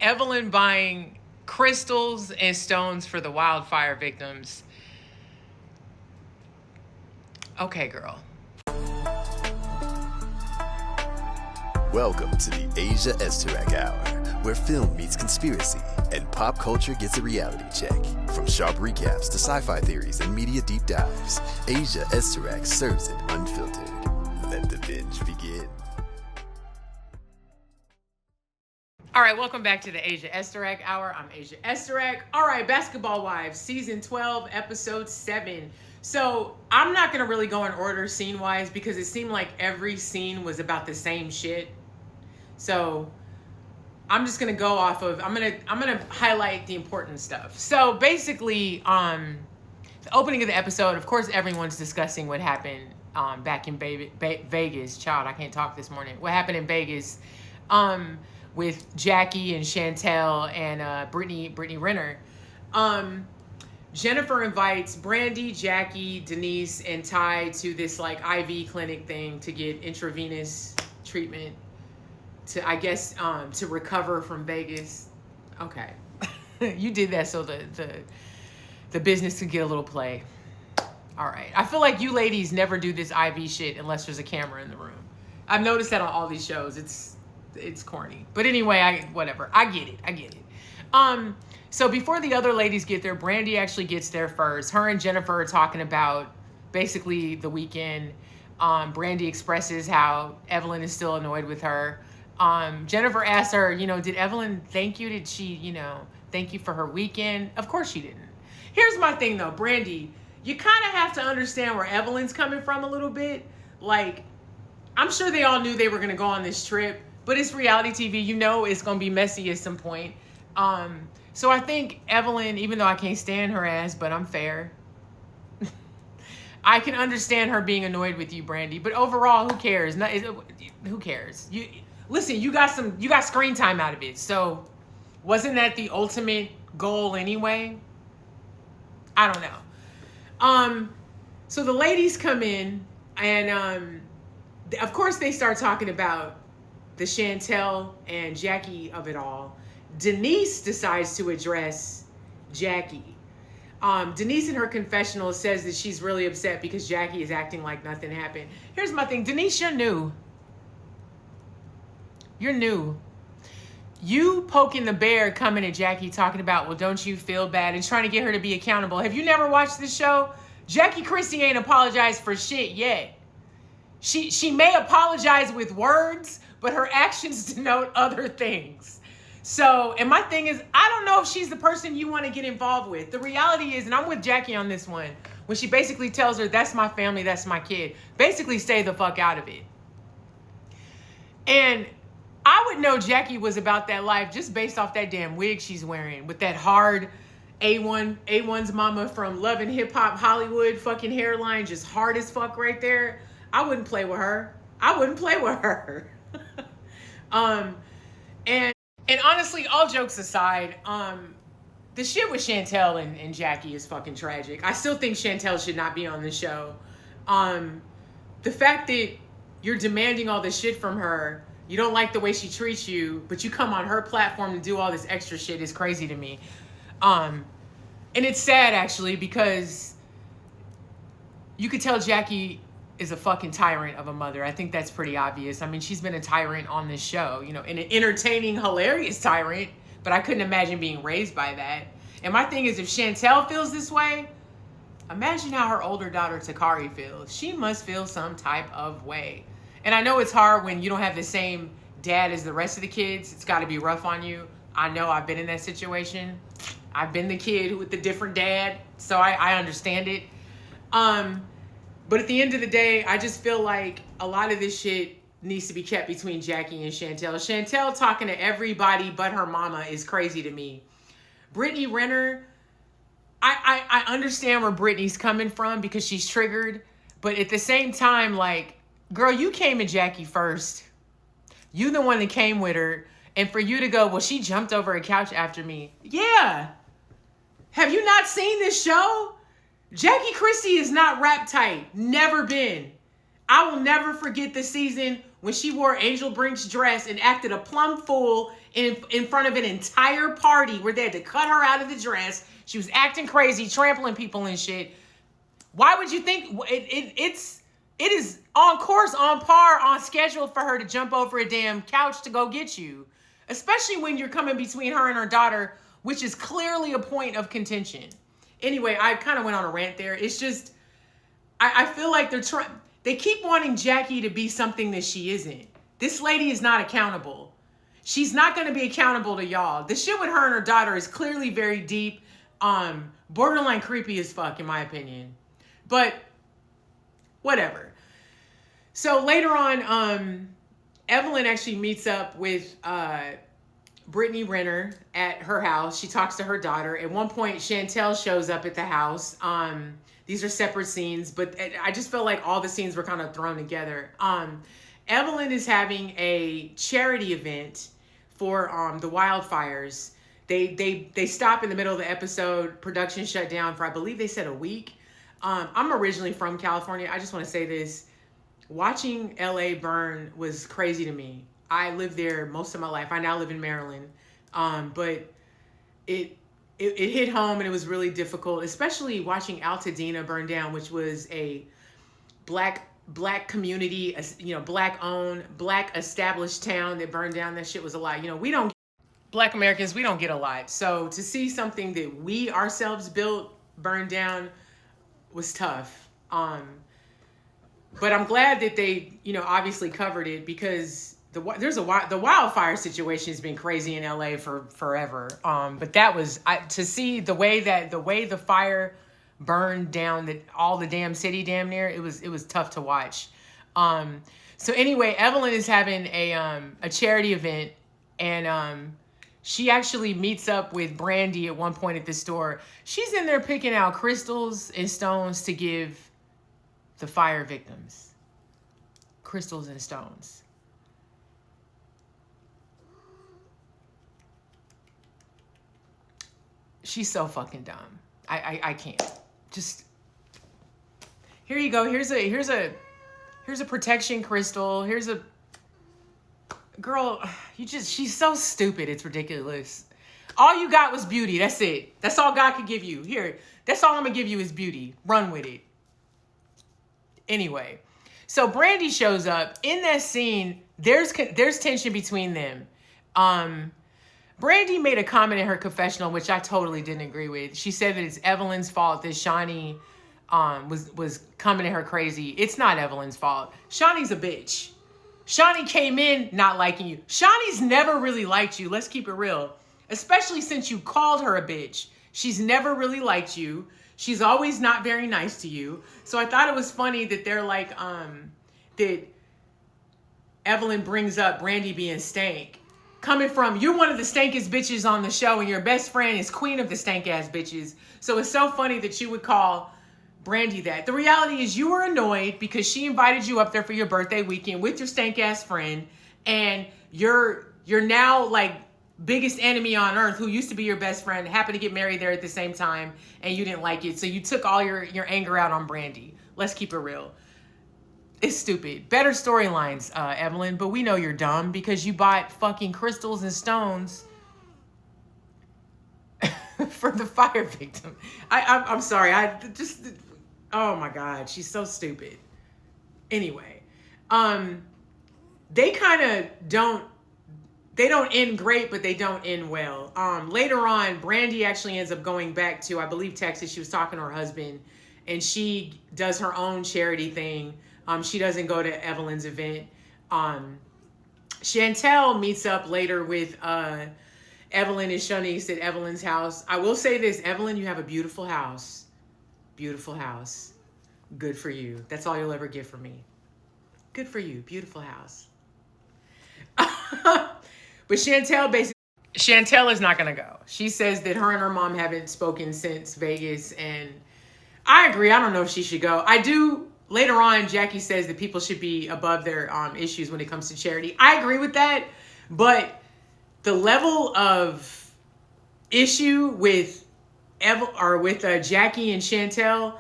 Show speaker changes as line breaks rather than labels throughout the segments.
Evelyn buying crystals and stones for the wildfire victims. Okay, girl.
Welcome to the Asia Esterak Hour, where film meets conspiracy and pop culture gets a reality check. From sharp recaps to sci-fi theories and media deep dives, Asia Esterak serves it unfiltered. Let the binge begin.
All right, welcome back to the Asia Esterak Hour. I'm Asia Esterak. All right, Basketball Wives, Season 12, Episode 7. So I'm not going to really go in order scene-wise because it seemed like every scene was about the same shit. So I'm just going to go off of, I'm going to highlight the important stuff. So basically, the opening of the episode, of course, everyone's discussing what happened back in Vegas. Child, I can't talk this morning. What happened in Vegas with Jackie and Chantel and Brittany Renner. Jennifer invites Brandi, Jackie, Denise, and Ty to this like IV clinic thing to get intravenous treatment to, I guess, to recover from Vegas. Okay. You did that so the business could get a little play. All right. I feel like you ladies never do this IV shit unless there's a camera in the room. I've noticed that on all these shows. It's corny. But anyway, whatever. I get it. So before the other ladies get there, Brandi actually gets there first. Her and Jennifer are talking about basically the weekend. Brandi expresses how Evelyn is still annoyed with her. Jennifer asks her, did Evelyn thank you? Did she, thank you for her weekend? Of course she didn't. Here's my thing though, Brandi, you kind of have to understand where Evelyn's coming from a little bit. Like, I'm sure they all knew they were going to go on this trip, but it's reality TV. It's going to be messy at some point. So I think Evelyn, even though I can't stand her ass, but I'm fair. I can understand her being annoyed with you, Brandi, but overall, who cares? Who cares? Listen, you got screen time out of it. So wasn't that the ultimate goal anyway? I don't know. So the ladies come in and, of course they start talking about the Chantel and Jackie of it all. Denise decides to address Jackie. Denise in her confessional says that she's really upset because Jackie is acting like nothing happened. Here's my thing. Denise, you're new. You're new. You poking the bear, coming at Jackie, talking about, well, don't you feel bad, and trying to get her to be accountable. Have you never watched this show? Jackie Christie ain't apologized for shit yet. She may apologize with words, but her actions denote other things. So, and my thing is, I don't know if she's the person you want to get involved with. The reality is, and I'm with Jackie on this one, when she basically tells her, that's my family, that's my kid. Basically, stay the fuck out of it. And I would know Jackie was about that life just based off that damn wig she's wearing with that hard A1's mama from Love and Hip Hop Hollywood fucking hairline, just hard as fuck right there. I wouldn't play with her. And honestly, all jokes aside, the shit with Chantel and Jackie is fucking tragic. I still think Chantel should not be on the show. The fact that you're demanding all this shit from her, you don't like the way she treats you, but you come on her platform to do all this extra shit is crazy to me. And it's sad actually, because you could tell Jackie is a fucking tyrant of a mother. I think that's pretty obvious. I mean, she's been a tyrant on this show, an entertaining, hilarious tyrant, but I couldn't imagine being raised by that. And my thing is, if Chantel feels this way, imagine how her older daughter Takari feels. She must feel some type of way. And I know it's hard when you don't have the same dad as the rest of the kids. It's got to be rough on you. I know I've been in that situation. I've been the kid with the different dad, so I understand it. But at the end of the day, I just feel like a lot of this shit needs to be kept between Jackie and Chantel. Chantel talking to everybody but her mama is crazy to me. Brittany Renner, I understand where Brittany's coming from because she's triggered. But at the same time, like, girl, you came at Jackie first. You the one that came with her. And for you to go, well, she jumped over a couch after me. Yeah. Have you not seen this show? Jackie Christie is not rap tight. Never been. I will never forget the season when she wore Angel Brink's dress and acted a plumb fool in front of an entire party where they had to cut her out of the dress. She was acting crazy, trampling people and shit. Why would you think it is on course, on par, on schedule for her to jump over a damn couch to go get you? Especially when you're coming between her and her daughter, which is clearly a point of contention. Anyway, I kind of went on a rant there. It's just, I feel like they keep wanting Jackie to be something that she isn't. This lady is not accountable. She's not going to be accountable to y'all. The shit with her and her daughter is clearly very deep, borderline creepy as fuck, in my opinion. But whatever. So later on, Evelyn actually meets up with Brittany Renner at her house. She talks to her daughter. At one point, Chantel shows up at the house. These are separate scenes, but I just felt like all the scenes were kind of thrown together. Evelyn is having a charity event for the wildfires. They stop in the middle of the episode. Production shut down for, I believe they said, a week. I'm originally from California. I just want to say this. Watching LA burn was crazy to me. I lived there most of my life. I now live in Maryland. But it hit home, and it was really difficult, especially watching Altadena burn down, which was a black community, black owned, black established town that burned down. That shit was a lot. Black Americans, we don't get a lot. So to see something that we ourselves built burn down was tough. But I'm glad that they, obviously covered it, because the wildfire situation has been crazy in LA for forever. But that was to see the way the fire burned down all the damn city damn near. It was tough to watch. So anyway, Evelyn is having a charity event, and she actually meets up with Brandi at one point at the store. She's in there picking out crystals and stones to give the fire victims. Crystals and stones. She's so fucking dumb. I can't. Just, here you go. Here's a protection crystal. Here's a girl. She's so stupid. It's ridiculous. All you got was beauty. That's it. That's all God could give you. Here, that's all I'm gonna give you is beauty. Run with it. Anyway, so Brandi shows up in that scene. There's tension between them. Brandi made a comment in her confessional, which I totally didn't agree with. She said that it's Evelyn's fault that Shawnee was coming at her crazy. It's not Evelyn's fault. Shawnee's a bitch. Shawnee came in not liking you. Shawnee's never really liked you. Let's keep it real. Especially since you called her a bitch. She's never really liked you. She's always not very nice to you. So I thought it was funny that they're like, that Evelyn brings up Brandi being stank. Coming from, you're one of the stankest bitches on the show, and your best friend is queen of the stank ass bitches. So it's so funny that you would call Brandi that. The reality is you were annoyed because she invited you up there for your birthday weekend with your stank ass friend, and you're now like biggest enemy on earth, who used to be your best friend, happened to get married there at the same time, and you didn't like it. So you took all your anger out on Brandi. Let's keep it real. It's stupid. Better storylines, Evelyn, but we know you're dumb because you bought fucking crystals and stones for the fire victim. I'm sorry. Oh my God, she's so stupid. Anyway, they kind of don't end great, but they don't end well. Later on, Brandi actually ends up going back to, I believe, Texas. She was talking to her husband, and she does her own charity thing. She doesn't go to Evelyn's event. Chantel meets up later with Evelyn and Shanice at Evelyn's house. I will say this, Evelyn, you have a beautiful house. Beautiful house. Good for you. That's all you'll ever get from me. Good for you. Beautiful house. But Chantel is not going to go. She says that her and her mom haven't spoken since Vegas, and I agree. I don't know if she should go. I do. Later on, Jackie says that people should be above their issues when it comes to charity. I agree with that, but the level of issue with Jackie and Chantel,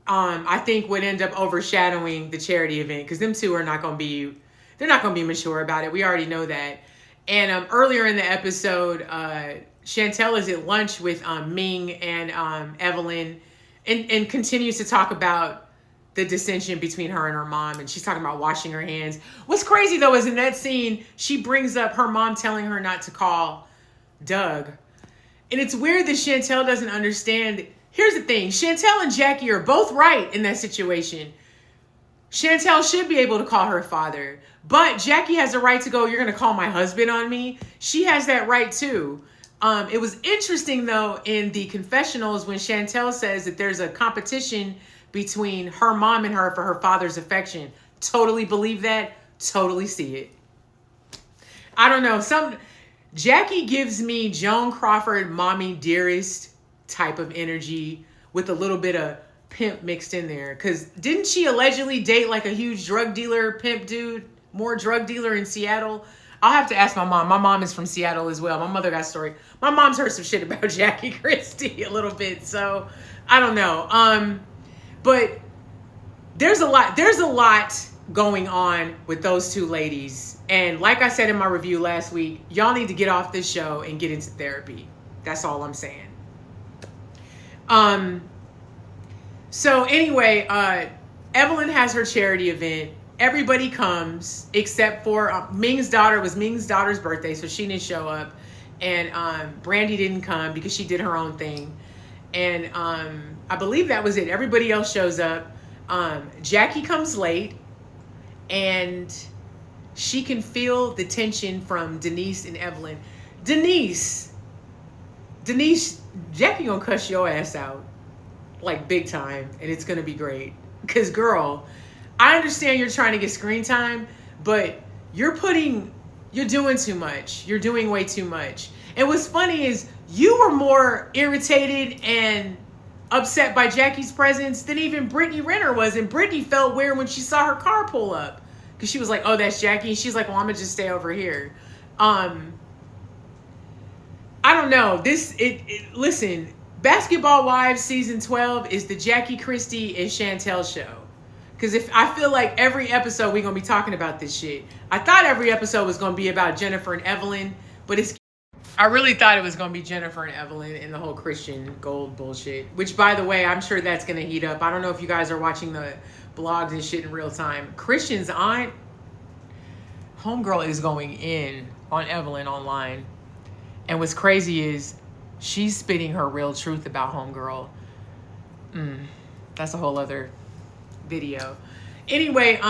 I think would end up overshadowing the charity event, because them two are not going to be. They're not going to be mature about it. We already know that. And earlier in the episode, Chantel is at lunch with Ming and Evelyn and continues to talk about the dissension between her and her mom. And she's talking about washing her hands. What's crazy, though, is in that scene, she brings up her mom telling her not to call Doug. And it's weird that Chantel doesn't understand. Here's the thing. Chantel and Jackie are both right in that situation. Chantel should be able to call her father. But Jackie has a right to go, you're going to call my husband on me? She has that right, too. It was interesting, though, in the confessionals when Chantel says that there's a competition between her mom and her for her father's affection. Totally believe that. Totally see it. I don't know. Jackie gives me Joan Crawford, mommy dearest type of energy with a little bit of pimp mixed in there. Because didn't she allegedly date like a huge drug dealer pimp dude? More drug dealer in Seattle? I'll have to ask my mom. My mom is from Seattle as well. My mother got a story. My mom's heard some shit about Jackie Christie a little bit. So I don't know. But there's a lot going on with those two ladies. And like I said in my review last week, y'all need to get off this show and get into therapy. That's all I'm saying. So anyway, Evelyn has her charity event. Everybody comes except for Ming's daughter. It was Ming's daughter's birthday, so she didn't show up. And Brandi didn't come because she did her own thing. And I believe that was it. Everybody else shows up. Jackie comes late, and she can feel the tension from Denise and Evelyn. Denise, Jackie gonna cuss your ass out like big time, and it's gonna be great. Because girl, I understand you're trying to get screen time, but you're doing too much. You're doing way too much. And what's funny is you were more irritated and upset by Jackie's presence than even Brittany Renner was. And Brittany felt weird when she saw her car pull up. Because she was like, oh, that's Jackie. And she's like, well, I'm going to just stay over here. I don't know. Listen, Basketball Wives Season 12 is the Jackie Christie and Chantel show. Because I feel like every episode we're going to be talking about this shit. I thought every episode was going to be about Jennifer and Evelyn, but I really thought it was going to be Jennifer and Evelyn and the whole Christian Gold bullshit. Which, by the way, I'm sure that's going to heat up. I don't know if you guys are watching the blogs and shit in real time. Christian's aunt, homegirl, is going in on Evelyn online. And what's crazy is she's spitting her real truth about homegirl. That's a whole other video. Anyway,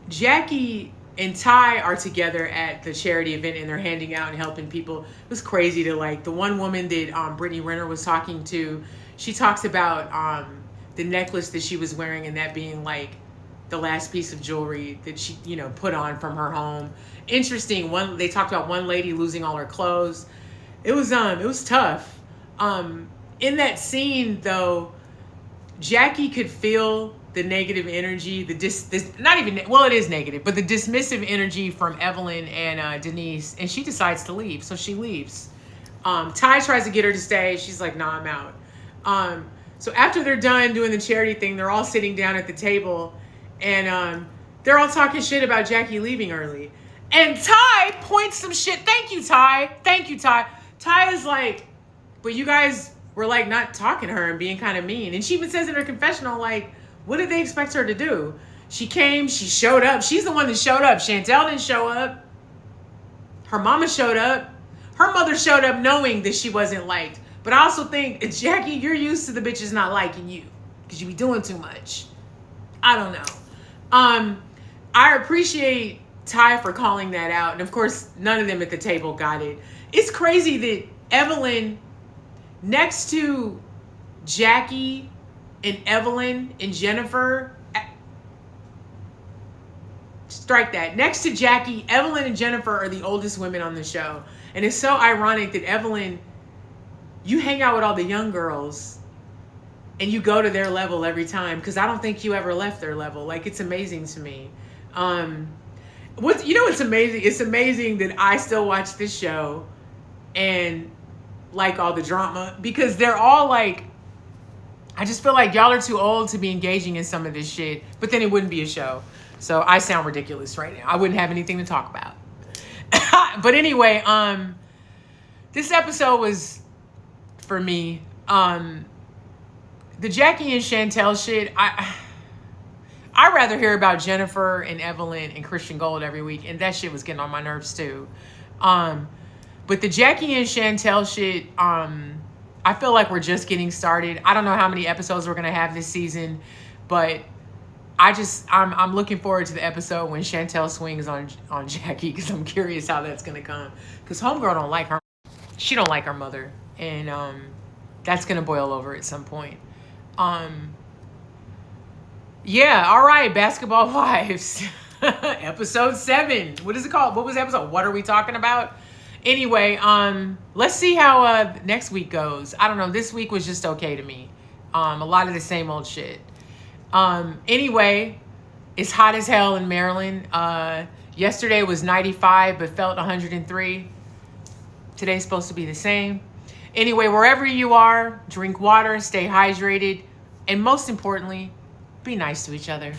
Jackie and Ty are together at the charity event, and they're handing out and helping people. It was crazy to the one woman that Brittany Renner was talking to. She talks about the necklace that she was wearing and that being like the last piece of jewelry that she put on from her home. Interesting. They talked about one lady losing all her clothes. It was tough. In that scene though, Jackie could feel the negative energy, it is negative, but the dismissive energy from Evelyn and Denise, and she decides to leave, so she leaves. Ty tries to get her to stay. She's like, nah, I'm out. So after they're done doing the charity thing, they're all sitting down at the table, and they're all talking shit about Jackie leaving early. And Ty points some shit. Thank you, Ty. Ty is like, but you guys were like not talking to her and being kind of mean. And she even says in her confessional, like, what did they expect her to do? She came, she showed up. She's the one that showed up. Chantel didn't show up. Her mama showed up. Her mother showed up knowing that she wasn't liked. But I also think, Jackie, you're used to the bitches not liking you because you be doing too much. I don't know. I appreciate Ty for calling that out. And of course, none of them at the table got it. It's crazy that Evelyn, next to Jackie and Evelyn and Jennifer, strike that. Next to Jackie, Evelyn and Jennifer are the oldest women on the show. And it's so ironic that Evelyn, you hang out with all the young girls and you go to their level every time, because I don't think you ever left their level. Like, it's amazing to me. It's amazing. It's amazing that I still watch this show and like all the drama, because they're all like, I just feel like y'all are too old to be engaging in some of this shit, but then it wouldn't be a show. So I sound ridiculous right now. I wouldn't have anything to talk about. But anyway, this episode was, for me, the Jackie and Chantel shit, I'd rather hear about Jennifer and Evelyn and Christian Gold every week, and that shit was getting on my nerves too. But the Jackie and Chantel shit, I feel like we're just getting started. I don't know how many episodes we're gonna have this season, but I'm looking forward to the episode when Chantel swings on Jackie, because I'm curious how that's gonna come. Because homegirl don't like her. She don't like her mother, and that's gonna boil over at some point. Yeah, all right, Basketball Wives. Episode 7. What is it called? What was the episode? What are we talking about? Anyway, let's see how next week goes. I don't know. This week was just okay to me. A lot of the same old shit. Anyway, it's hot as hell in Maryland. Yesterday was 95, but felt 103. Today's supposed to be the same. Anyway, wherever you are, drink water, stay hydrated, and most importantly, be nice to each other.